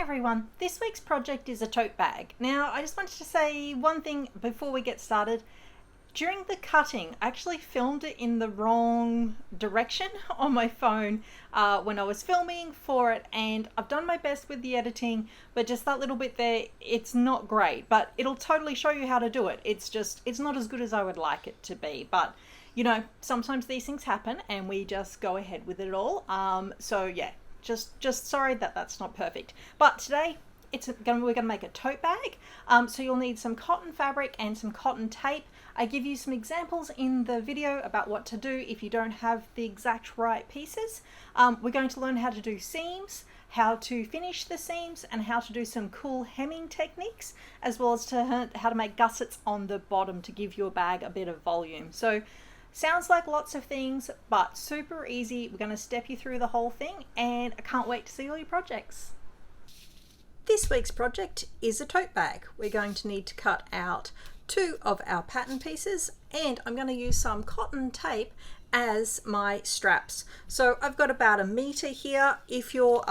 everyone, this week's project is a tote bag. Now I just wanted to say one thing before we get started. During the cutting, I actually filmed it in the wrong direction on my phone when I was filming for it, and I've done my best with the editing, but just that little bit there, it's not great, but it'll totally show you how to do it. It's not as good as I would like it to be, but you know, sometimes these things happen and we just go ahead with it all. So yeah, just sorry that that's not perfect. But today we're gonna make a tote bag. So you'll need some cotton fabric and some cotton tape. I give you some examples in the video about what to do if you don't have the exact right pieces. We're going to learn how to do seams, how to finish the seams, and how to do some cool hemming techniques, as well as how to make gussets on the bottom to give your bag a bit of volume. So sounds like lots of things, but super easy. We're going to step you through the whole thing, and I can't wait to see all your projects. This week's project is a tote bag. We're going to need to cut out 2 of our pattern pieces, and I'm going to use some cotton tape as my straps. So I've got about 1 meter here. If you're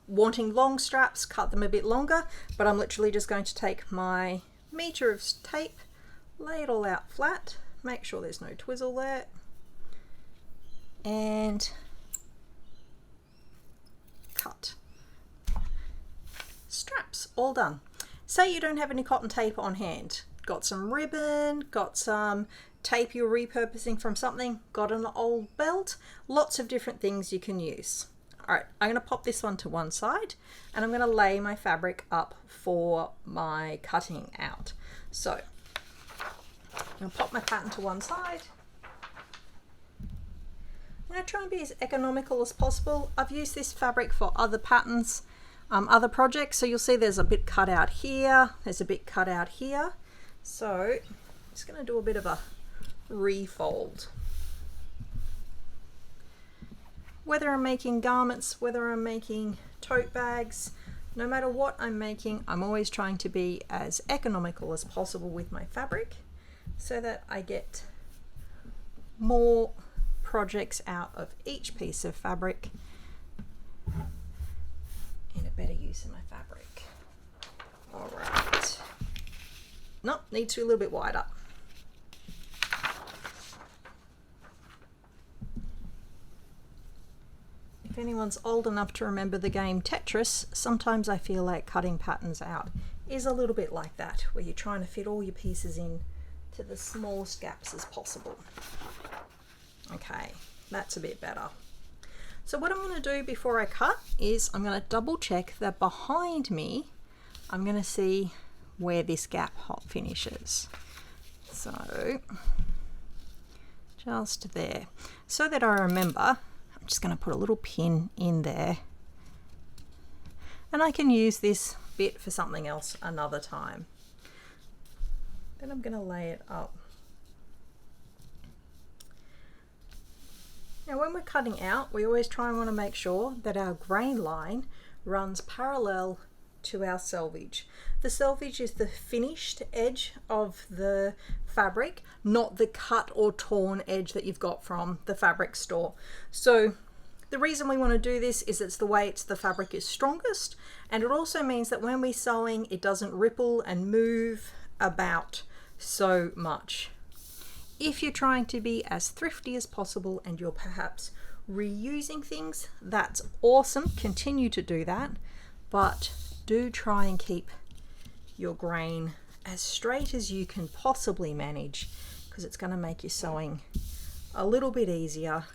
wanting long straps, cut them a bit longer, but I'm literally just going to take my meter of tape, lay it all out flat, make sure there's no twizzle there, and cut. Straps all done. Say you don't have any cotton tape on hand, got some ribbon, got some tape you're repurposing from something, got an old belt, lots of different things you can use. All right, I'm going to pop this one to one side, and I'm going to lay my fabric up for my cutting out. So I'm going to pop my pattern to one side. I'm going to try and be as economical as possible. I've used this fabric for other patterns, other projects, so you'll see there's a bit cut out here, there's a bit cut out here. So I'm just going to do a bit of a refold. Whether I'm making garments, whether I'm making tote bags, no matter what I'm making, I'm always trying to be as economical as possible with my fabric so that I get more projects out of each piece of fabric and a better use of my fabric. All right. Nope, needs to be a little bit wider. If anyone's old enough to remember the game Tetris, sometimes I feel like cutting patterns out is a little bit like that, where you're trying to fit all your pieces in to the smallest gaps as possible. Okay, that's a bit better. So what I'm going to do before I cut is I'm going to double check that behind me I'm going to see where this gap hop finishes. So just there, so that I remember, I'm just going to put a little pin in there, and I can use this bit for something else another time. Then I'm going to lay it up. Now when we're cutting out, we always try and want to make sure that our grain line runs parallel to our selvage. The selvage is the finished edge of the fabric, not the cut or torn edge that you've got from the fabric store. So the reason we want to do this is it's the way the fabric is strongest, and it also means that when we're sewing, it doesn't ripple and move about so much. If you're trying to be as thrifty as possible and you're perhaps reusing things, that's awesome. Continue to do that, but do try and keep your grain as straight as you can possibly manage, because it's going to make your sewing a little bit easier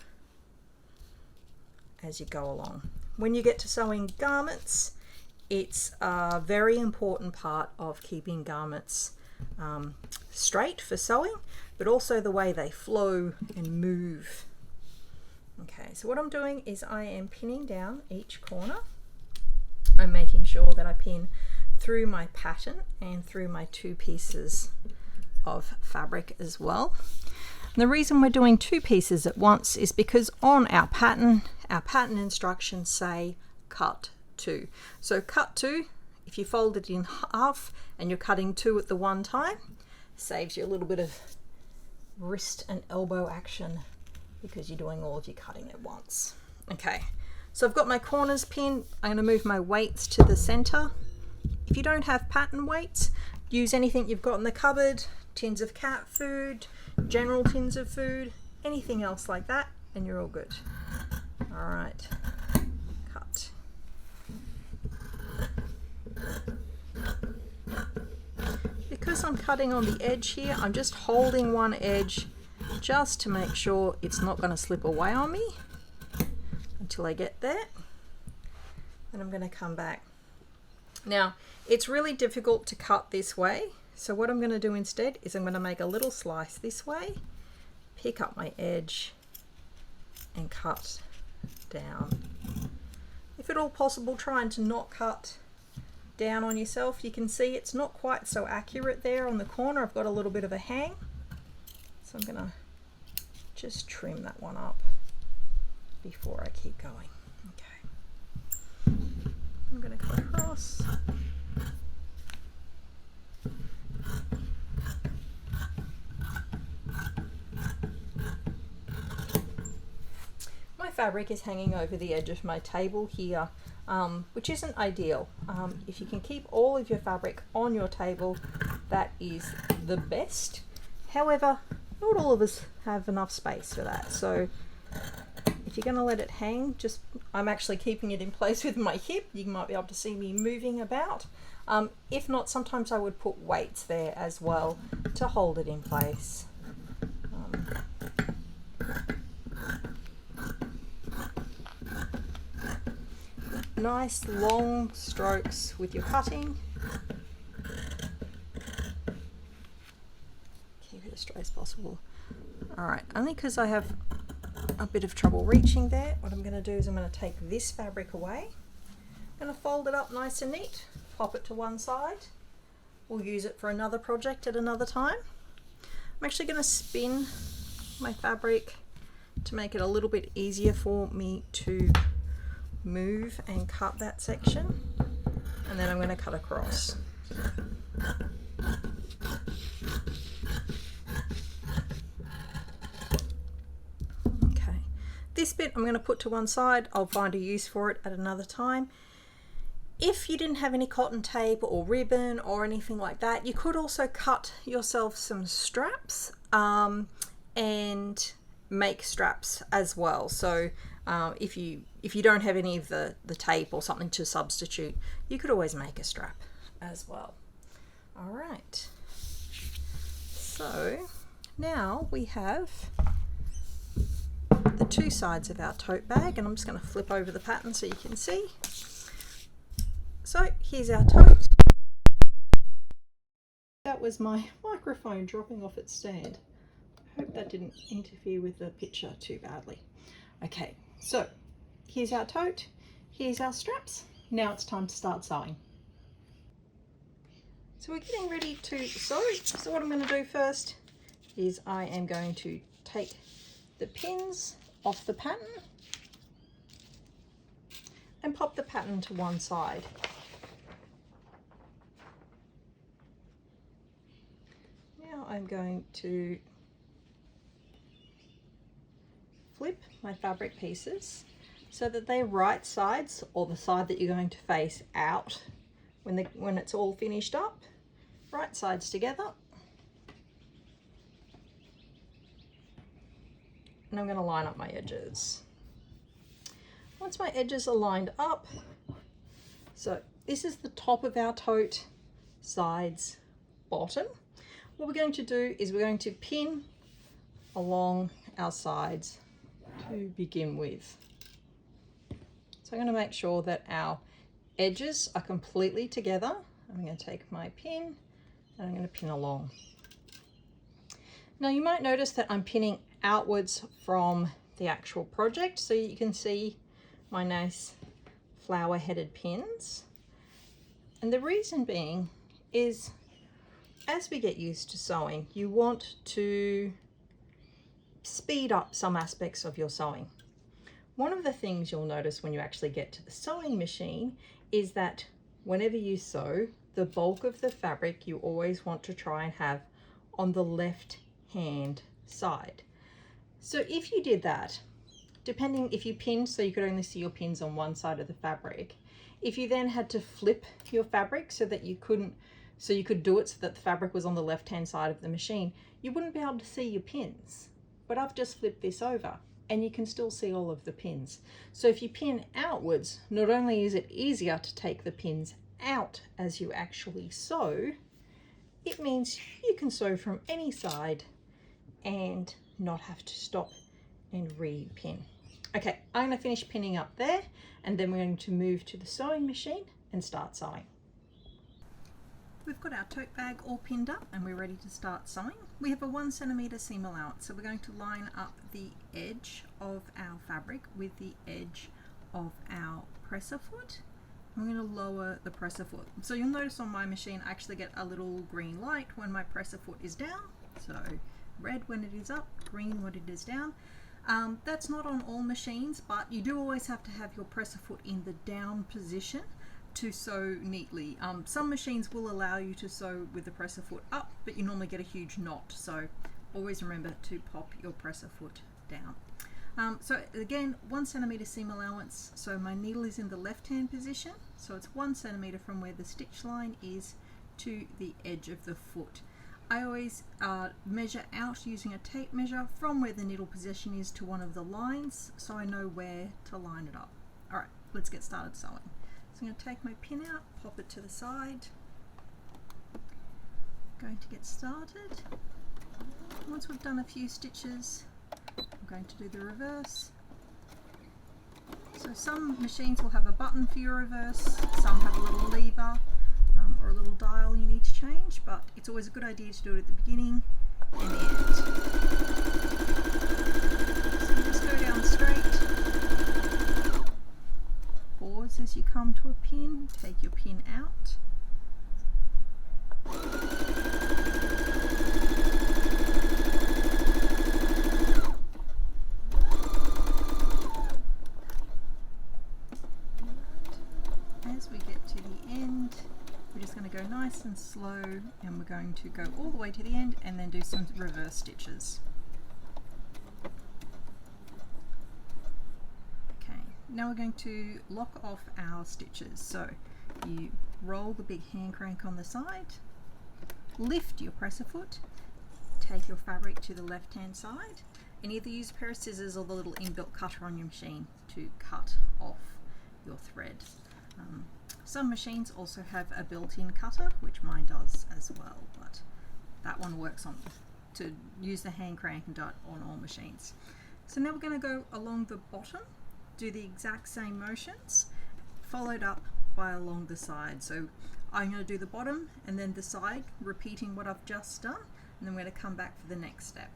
as you go along. When you get to sewing garments, it's a very important part of keeping garments straight for sewing, but also the way they flow and move. Okay, so what I'm doing is I am pinning down each corner. I'm making sure that I pin through my pattern and through my 2 pieces of fabric as well. And the reason we're doing 2 pieces at once is because on our pattern instructions say cut 2. So cut 2, if you fold it in half and you're cutting 2 at the one time, saves you a little bit of wrist and elbow action because you're doing all of your cutting at once. Okay, So I've got my corners pinned. I'm going to move my weights to the center. If you don't have pattern weights, use anything you've got in the cupboard, tins of cat food, general tins of food, anything else like that, and you're all good. All right, cut. Because I'm cutting on the edge here, I'm just holding one edge just to make sure it's not going to slip away on me until I get there. And I'm going to come back. Now, it's really difficult to cut this way, so what I'm going to do instead is I'm going to make a little slice this way, pick up my edge and cut down. If at all possible, trying to not cut down on yourself. You can see it's not quite so accurate there on the corner. I've got a little bit of a hang, so I'm going to just trim that one up before I keep going. Okay, I'm going to cut across. My fabric is hanging over the edge of my table here, which isn't ideal. If you can keep all of your fabric on your table, that is the best. However, not all of us have enough space for that, so if you're going to let it hang, I'm actually keeping it in place with my hip. You might be able to see me moving about. If not, sometimes I would put weights there as well to hold it in place. Nice long strokes with your cutting. Keep it as straight as possible. Alright, only because I have a bit of trouble reaching there, what I'm going to do is I'm going to take this fabric away. I'm going to fold it up nice and neat, pop it to one side. We'll use it for another project at another time. I'm actually going to spin my fabric to make it a little bit easier for me to move and cut that section, and then I'm going to cut across. Okay, this bit I'm going to put to one side. I'll find a use for it at another time. If you didn't have any cotton tape or ribbon or anything like that, you could also cut yourself some straps and make straps as well. So if you don't have any of the tape or something to substitute, you could always make a strap as well. All right, so now we have the two sides of our tote bag, and I'm just going to flip over the pattern so you can see. So here's our tote. That was my microphone dropping off its stand. I hope that didn't interfere with the picture too badly. Okay, so here's our tote, here's our straps. Now it's time to start sewing. So we're getting ready to sew. So what I'm going to do first is I am going to take the pins off the pattern and pop the pattern to one side. Now I'm going to flip my fabric pieces so that they're right sides, or the side that you're going to face out when it's all finished up. Right sides together. And I'm going to line up my edges. Once my edges are lined up, so this is the top of our tote, sides, bottom. What we're going to do is we're going to pin along our sides to begin with. So I'm going to make sure that our edges are completely together. I'm going to take my pin and I'm going to pin along. Now you might notice that I'm pinning outwards from the actual project, so you can see my nice flower headed pins. And the reason being is, as we get used to sewing, you want to speed up some aspects of your sewing. One of the things you'll notice when you actually get to the sewing machine is that whenever you sew, the bulk of the fabric you always want to try and have on the left hand side. So if you did that, depending if you pinned, so you could only see your pins on one side of the fabric. If you then had to flip your fabric so that you couldn't, so you could do it so that the fabric was on the left-hand side of the machine, you wouldn't be able to see your pins. But I've just flipped this over and you can still see all of the pins. So if you pin outwards, not only is it easier to take the pins out as you actually sew, it means you can sew from any side and not have to stop and re-pin. Okay, I'm going to finish pinning up there and then we're going to move to the sewing machine and start sewing. We've got our tote bag all pinned up and we're ready to start sewing. We have a 1 centimeter seam allowance, so we're going to line up the edge of our fabric with the edge of our presser foot. I'm going to lower the presser foot. So you'll notice on my machine I actually get a little green light when my presser foot is down. So red when it is up, green when it is down. That's not on all machines, but you do always have to have your presser foot in the down position to sew neatly. Some machines will allow you to sew with the presser foot up, but you normally get a huge knot, so always remember to pop your presser foot down. So again, 1 centimeter seam allowance, so my needle is in the left hand position, so it's 1 centimeter from where the stitch line is to the edge of the foot. I always measure out using a tape measure from where the needle position is to one of the lines, so I know where to line it up. Alright, let's get started sewing. So I'm going to take my pin out, pop it to the side. Going to get started. Once we've done a few stitches, I'm going to do the reverse. So some machines will have a button for your reverse, some have a little lever or a little dial you need to change, but it's always a good idea to do it at the beginning and the end. So you just go down straight. Pause as you come to a pin, take your pin out. As we get to the end, we're just going to go nice and slow and we're going to go all the way to the end and then do some reverse stitches. Now we're going to lock off our stitches. So you roll the big hand crank on the side, lift your presser foot, take your fabric to the left hand side, and either use a pair of scissors or the little inbuilt cutter on your machine to cut off your thread. Some machines also have a built-in cutter, which mine does as well, but that one works on to use the hand crank and do it on all machines. So now we're going to go along the bottom, do the exact same motions, followed up by along the side. So I'm going to do the bottom and then the side, repeating what I've just done, and then we're going to come back for the next step.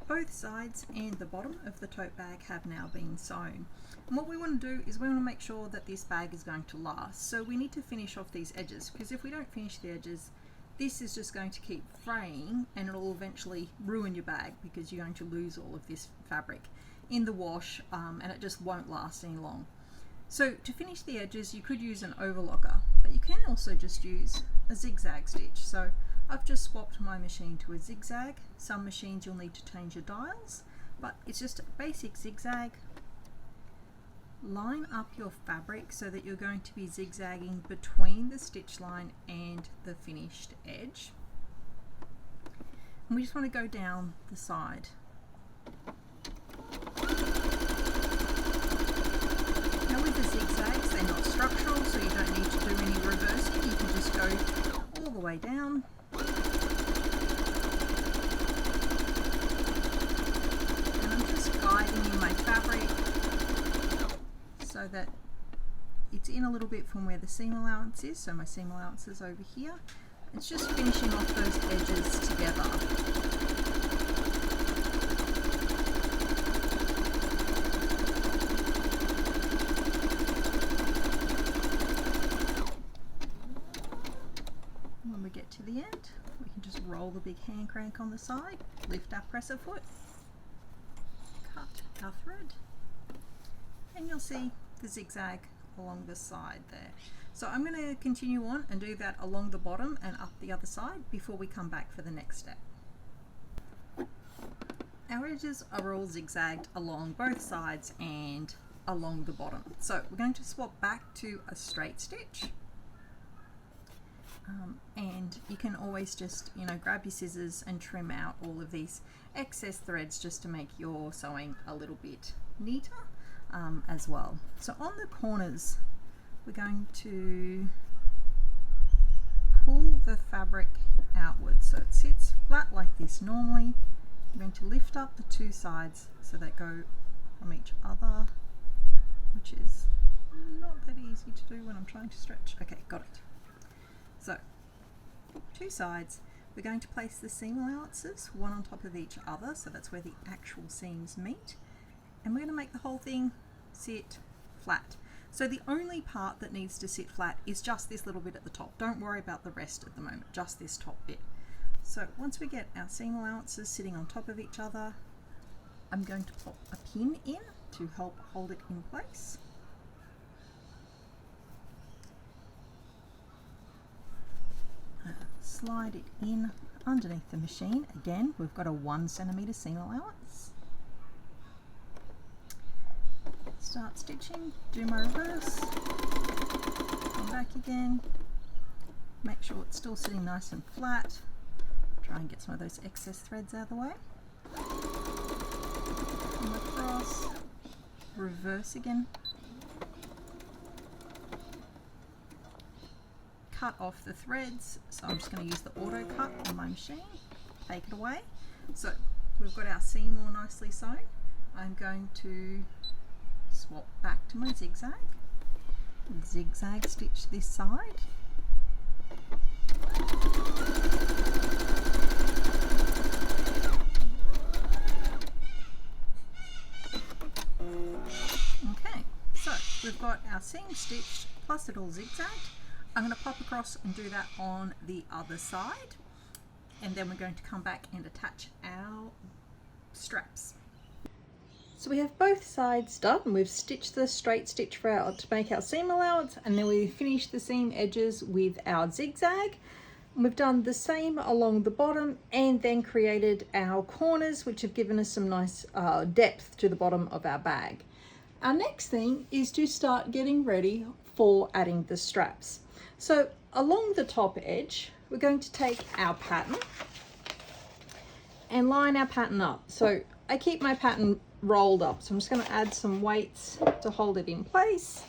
Both sides and the bottom of the tote bag have now been sewn. And what we want to do is we want to make sure that this bag is going to last. So we need to finish off these edges, because if we don't finish the edges, this is just going to keep fraying and it'll eventually ruin your bag because you're going to lose all of this fabric in the wash and it just won't last any long. So to finish the edges you could use an overlocker, but you can also just use a zigzag stitch. So I've just swapped my machine to a zigzag. Some machines you'll need to change your dials, but it's just a basic zigzag. Line up your fabric so that you're going to be zigzagging between the stitch line and the finished edge. And we just want to go down the side. Now with the zigzags, they're not structural, so you don't need to do any reversing. You can just go all the way down. And I'm just guiding in my fabric so that it's in a little bit from where the seam allowance is. So my seam allowance is over here. It's just finishing off those edges together. When we get to the end, we can just roll the big hand crank on the side, lift our presser foot, cut our thread, and you'll see the zigzag along the side there. So I'm going to continue on and do that along the bottom and up the other side before we come back for the next step. our edges are all zigzagged along both sides and along the bottom. So we're going to swap back to a straight stitch. And you can always just, grab your scissors and trim out all of these excess threads just to make your sewing a little bit neater as well. So on the corners, we're going to pull the fabric outwards so it sits flat like this normally. I'm going to lift up the two sides so they go from each other, which is not that easy to do when I'm trying to stretch. Okay, got it. So two sides, we're going to place the seam allowances one on top of each other, so that's where the actual seams meet, and we're going to make the whole thing sit flat. So the only part that needs to sit flat is just this little bit at the top. Don't worry about the rest at the moment, just this top bit. So once we get our seam allowances sitting on top of each other, I'm going to pop a pin in to help hold it in place. Slide it in underneath the machine. Again, we've got a 1 centimeter seam allowance. Start stitching, do my reverse, come back again, make sure it's still sitting nice and flat, try and get some of those excess threads out of the way, come across, reverse again, cut off the threads, so I'm just going to use the auto cut on my machine, take it away. So we've got our seam all nicely sewn. I'm going to swap back to my zigzag, zigzag stitch this side, okay, so we've got our seam stitched plus it all zigzagged. I'm going to pop across and do that on the other side, and then we're going to come back and attach our straps. So we have both sides done. We've stitched the straight stitch to make our seam allowance, and then we finished the seam edges with our zigzag. We've done the same along the bottom and then created our corners, which have given us some nice depth to the bottom of our bag. Our next thing is to start getting ready for adding the straps. So along the top edge, we're going to take our pattern and line our pattern up. So I keep my pattern rolled up, so I'm just going to add some weights to hold it in place.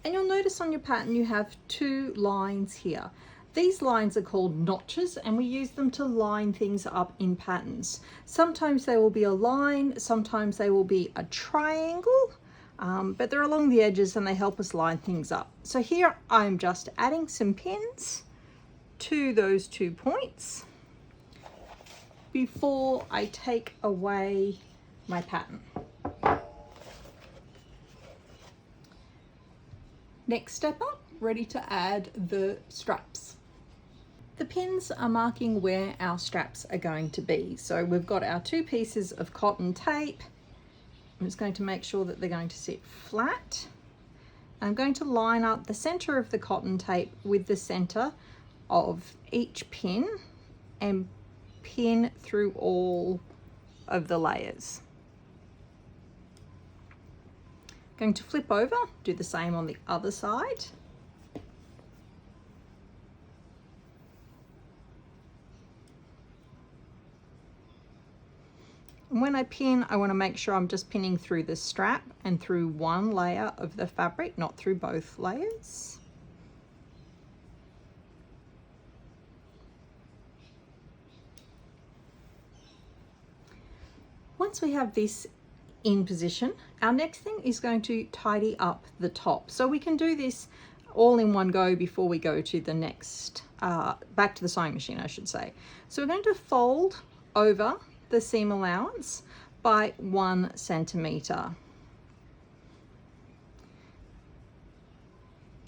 And you'll notice on your pattern you have two lines here. These lines are called notches, and we use them to line things up in patterns. Sometimes they will be a line, sometimes they will be a triangle, but they're along the edges and they help us line things up. So here I'm just adding some pins to those 2 points before I take away my pattern. Next step up, ready to add the straps. The pins are marking where our straps are going to be. So we've got our 2 pieces of cotton tape. I'm just going to make sure that they're going to sit flat. I'm going to line up the center of the cotton tape with the center of each pin and pin through all of the layers. Going to flip over, do the same on the other side. And when I pin, I want to make sure I'm just pinning through the strap and through one layer of the fabric, not through both layers. Once we have this in position, our next thing is going to tidy up the top. So we can do this all in one go before we go to the next, back to the sewing machine, I should say. So we're going to fold over the seam allowance by 1 centimeter.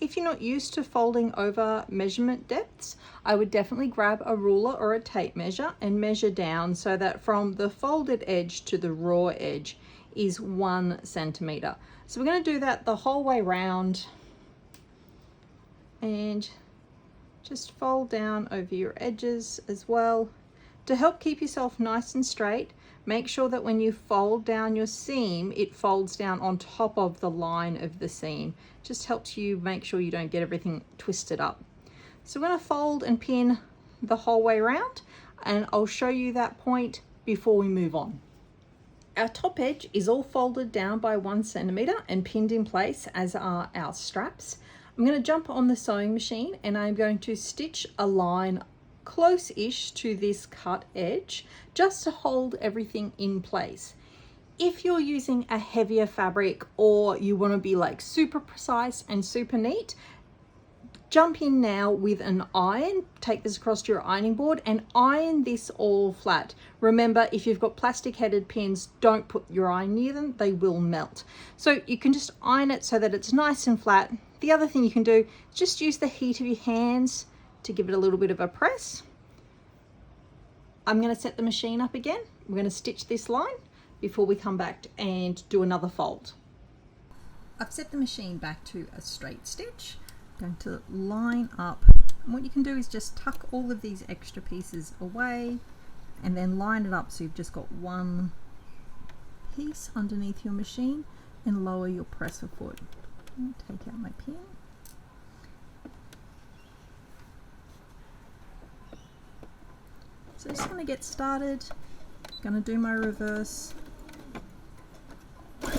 If you're not used to folding over measurement depths, I would definitely grab a ruler or a tape measure and measure down so that from the folded edge to the raw edge is 1 centimeter. So we're going to do that the whole way round, and just fold down over your edges as well. To help keep yourself nice and straight, make sure that when you fold down your seam, it folds down on top of the line of the seam. Just helps you make sure you don't get everything twisted up. So we're going to fold and pin the whole way around, and I'll show you that point before we move on. Our top edge is all folded down by 1 centimeter and pinned in place, as are our straps. I'm going to jump on the sewing machine and I'm going to stitch a line close-ish to this cut edge just to hold everything in place. If you're using a heavier fabric or you want to be like super precise and super neat, jump in now with an iron, take this across to your ironing board and iron this all flat. Remember, if you've got plastic headed pins, don't put your iron near them, they will melt. So you can just iron it so that it's nice and flat. The other thing you can do is just use the heat of your hands to give it a little bit of a press. I'm going to set the machine up again. We're going to stitch this line before we come back and do another fold. I've set the machine back to a straight stitch. Going to line up, and what you can do is just tuck all of these extra pieces away and then line it up so you've just got one piece underneath your machine, and lower your presser foot. Take out my pin. So just going to get started, going to do my reverse, and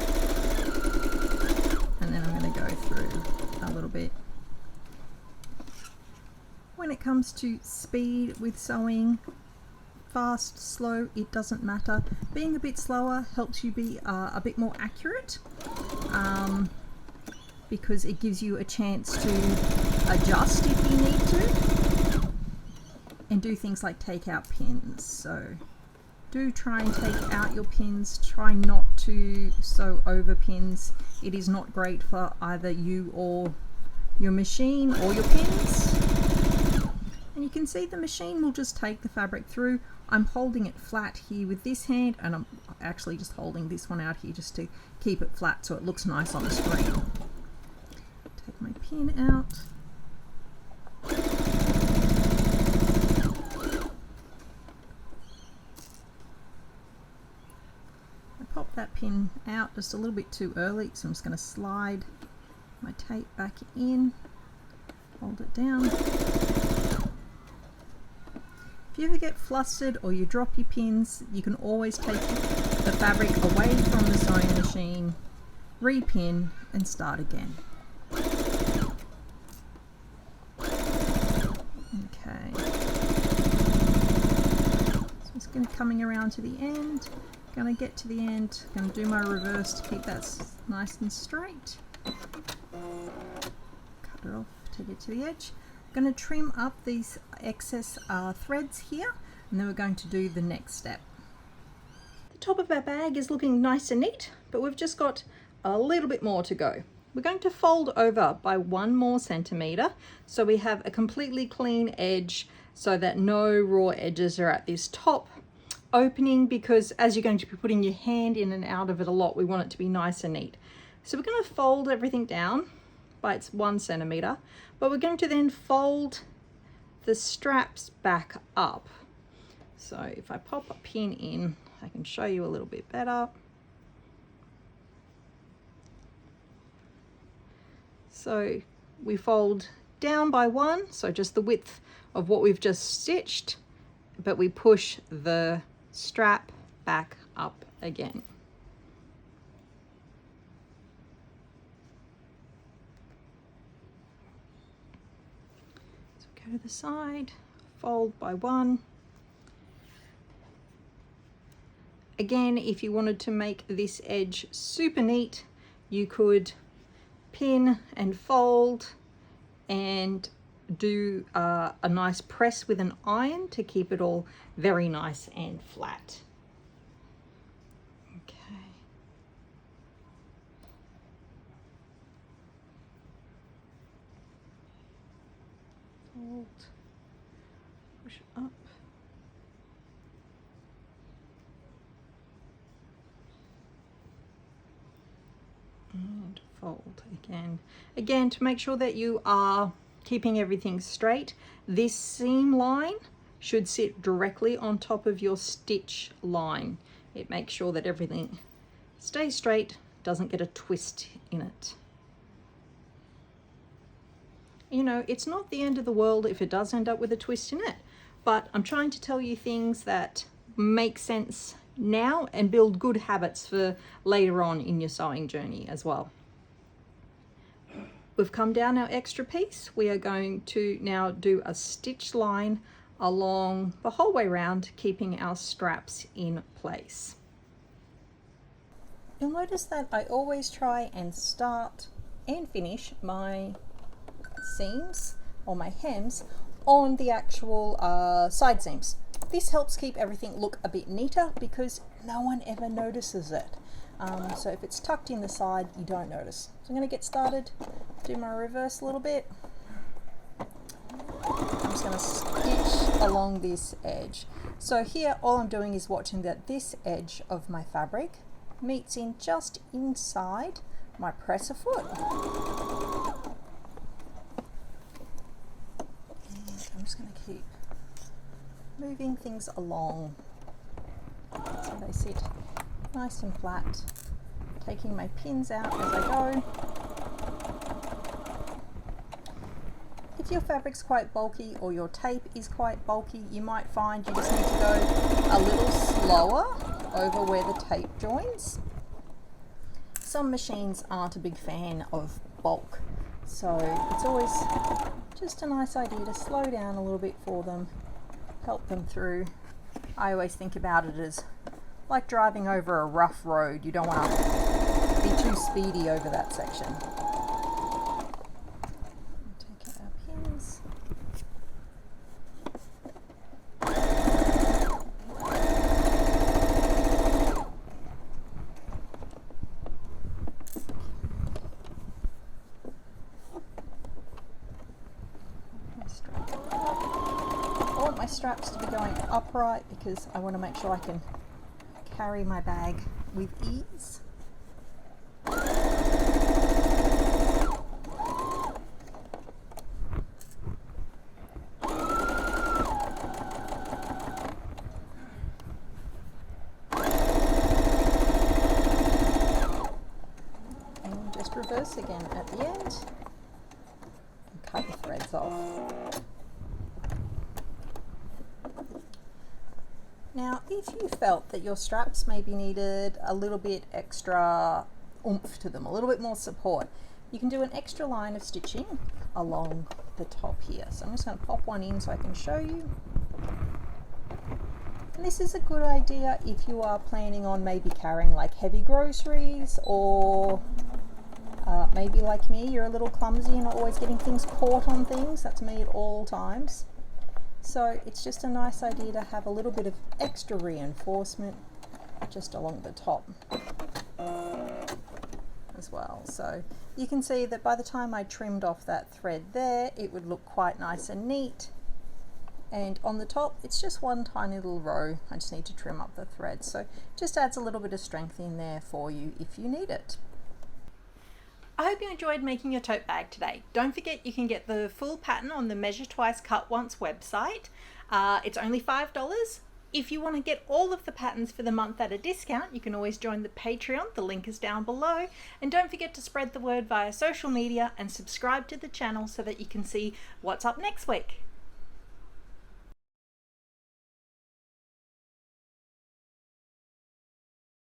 then I'm going to go through a little bit. When it comes to speed with sewing, fast, slow, it doesn't matter. Being a bit slower helps you be a bit more accurate, because it gives you a chance to adjust if you need to, and do things like take out pins. So do try and take out your pins. Try not to sew over pins. It is not great for either you or your machine or your pins. And you can see the machine will just take the fabric through. I'm holding it flat here with this hand, and I'm actually just holding this one out here just to keep it flat so it looks nice on the screen. Take my pin out. I popped that pin out just a little bit too early, so I'm just going to slide my tape back in, hold it down. If you ever get flustered or you drop your pins, you can always take the fabric away from the sewing machine, repin and start again. Okay. So it's going to coming around to the end. Going to get to the end. Going to do my reverse to keep that nice and straight. Cut it off to get to the edge. I'm going to trim up these excess threads here, and then we're going to do the next step. The top of our bag is looking nice and neat, but we've just got a little bit more to go. We're going to fold over by 1 more centimeter so we have a completely clean edge so that no raw edges are at this top opening, because as you're going to be putting your hand in and out of it a lot, we want it to be nice and neat. So we're going to fold everything down by its 1 centimeter, but we're going to then fold the straps back up. So if I pop a pin in, I can show you a little bit better. So we fold down by 1, so just the width of what we've just stitched, but we push the strap back up again. Go to the side, fold by 1. Again, if you wanted to make this edge super neat, you could pin and fold and do a nice press with an iron to keep it all very nice and flat. Okay. Fold, push it up. And fold again. Again, to make sure that you are keeping everything straight, this seam line should sit directly on top of your stitch line, It makes sure that everything stays straight, doesn't get a twist in it. You know, it's not the end of the world if it does end up with a twist in it, but I'm trying to tell you things that make sense now and build good habits for later on in your sewing journey as well. We've come down our extra piece. We are going to now do a stitch line along the whole way around, keeping our straps in place. You'll notice that I always try and start and finish my seams or my hems on the actual side seams. This helps keep everything look a bit neater because no one ever notices it. So if it's tucked in the side, you don't notice. So I'm going to get started, do my reverse a little bit. I'm just going to stitch along this edge. So here all I'm doing is watching that this edge of my fabric meets in just inside my presser foot. And I'm just going to keep moving things along so they sit nice and flat, taking my pins out as I go. If your fabric's quite bulky or your tape is quite bulky, you might find you just need to go a little slower over where the tape joins. Some machines aren't a big fan of bulk, so it's always just a nice idea to slow down a little bit for them, help them through. I always think about it as like driving over a rough road. You don't want to be too speedy over that section. Take out our pins. I want my straps to be going upright because I want to make sure I can carry my bag with ease. And just reverse again at the end and cut the threads off. Now, if you felt that your straps maybe needed a little bit extra oomph to them, a little bit more support, you can do an extra line of stitching along the top here. So I'm just going to pop one in so I can show you. And this is a good idea if you are planning on maybe carrying like heavy groceries, or maybe like me, you're a little clumsy and always getting things caught on things. That's me at all times. So it's just a nice idea to have a little bit of extra reinforcement just along the top as well. So you can see that by the time I trimmed off that thread there, it would look quite nice and neat. And on the top, it's just one tiny little row. I just need to trim up the thread. So just adds a little bit of strength in there for you if you need it. I hope you enjoyed making your tote bag today. Don't forget you can get the full pattern on the Measure Twice Cut Once website. It's only $5. If you want to get all of the patterns for the month at a discount, you can always join the Patreon. The link is down below. And don't forget to spread the word via social media and subscribe to the channel so that you can see what's up next week.